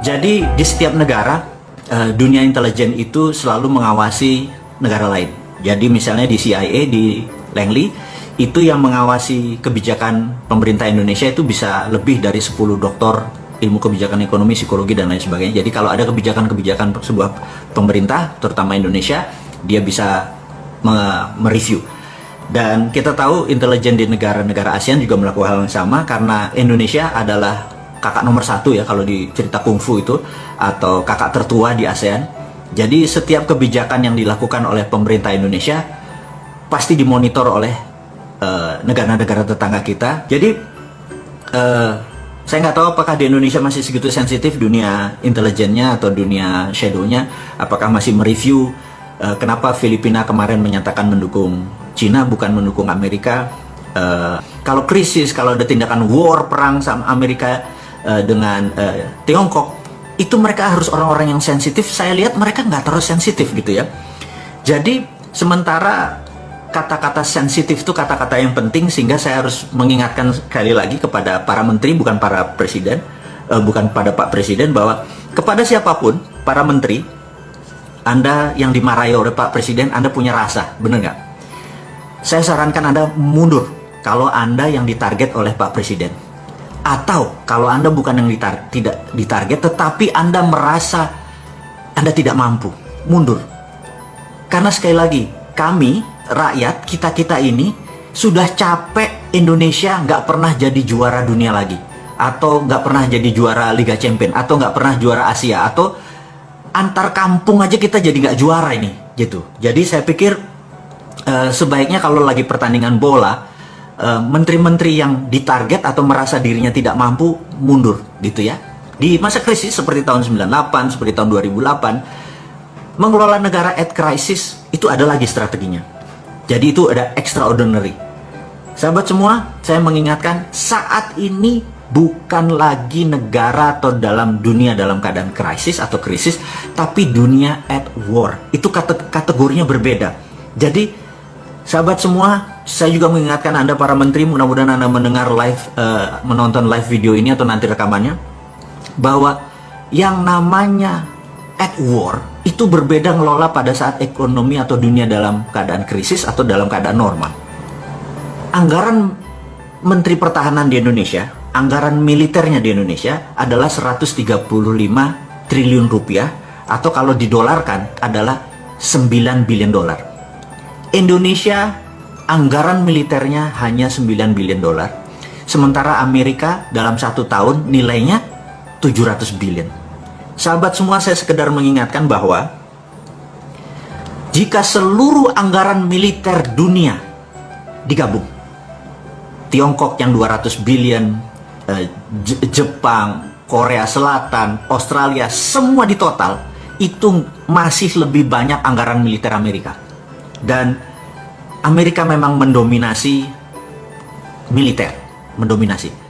Jadi di setiap negara, dunia intelijen itu selalu mengawasi negara lain. Jadi misalnya di CIA, di Langley, itu yang mengawasi kebijakan pemerintah Indonesia itu bisa lebih dari 10 doktor ilmu kebijakan ekonomi, psikologi, dan lain sebagainya. Jadi kalau ada kebijakan-kebijakan sebuah pemerintah, terutama Indonesia, dia bisa mereview. Dan kita tahu intelijen di negara-negara ASEAN juga melakukan hal yang sama, karena Indonesia adalah kakak nomor 1 ya kalau di cerita kungfu itu, atau kakak tertua di ASEAN. Jadi setiap kebijakan yang dilakukan oleh pemerintah Indonesia pasti dimonitor oleh negara-negara tetangga kita. Jadi saya nggak tahu apakah di Indonesia masih segitu sensitif dunia intelijennya atau dunia shadownya, apakah masih mereview kenapa Filipina kemarin menyatakan mendukung Cina bukan mendukung Amerika. Kalau krisis, kalau ada tindakan war, perang sama Amerika dengan Tiongkok, itu mereka harus orang-orang yang sensitif. Saya lihat mereka nggak terlalu sensitif gitu ya. Jadi sementara kata-kata sensitif itu kata-kata yang penting, sehingga saya harus mengingatkan sekali lagi kepada para menteri, bukan para presiden, bukan pada Pak Presiden, bahwa kepada siapapun, para menteri, Anda yang dimarahi oleh Pak Presiden, Anda punya rasa, bener nggak? Saya sarankan Anda mundur kalau Anda yang ditarget oleh Pak Presiden. Atau kalau Anda bukan yang tidak ditarget, tetapi Anda merasa Anda tidak mampu, mundur. Karena sekali lagi, kami, rakyat, kita ini sudah capek Indonesia nggak pernah jadi juara dunia lagi. Atau nggak pernah jadi juara Liga Champion, atau nggak pernah juara Asia, atau antar kampung aja kita jadi nggak juara ini, gitu. Jadi saya pikir sebaiknya kalau lagi pertandingan bola, menteri-menteri yang ditarget atau merasa dirinya tidak mampu mundur gitu ya. Di masa krisis seperti tahun 98, seperti tahun 2008, mengelola negara at crisis itu ada lagi strateginya. Jadi itu ada extraordinary. Sahabat semua, saya mengingatkan saat ini bukan lagi negara atau dalam dunia dalam keadaan krisis atau krisis, tapi dunia at war. Itu kategorinya berbeda. Jadi sahabat semua, saya juga mengingatkan Anda para menteri, mudah-mudahan Anda mendengar live, menonton live video ini atau nanti rekamannya, bahwa yang namanya at war itu berbeda ngelola pada saat ekonomi atau dunia dalam keadaan krisis atau dalam keadaan normal. Anggaran Menteri Pertahanan di Indonesia, anggaran militernya di Indonesia adalah 135 triliun rupiah, atau kalau didolarkan adalah 9 billion dolar. Indonesia anggaran militernya hanya 9 billion dolar, sementara Amerika dalam 1 tahun nilainya 700 billion. Sahabat semua, saya sekedar mengingatkan bahwa jika seluruh anggaran militer dunia digabung, Tiongkok yang 200 billion, Jepang, Korea Selatan, Australia, semua di total, itu masih lebih banyak anggaran militer Amerika. Dan Amerika memang mendominasi militer, mendominasi.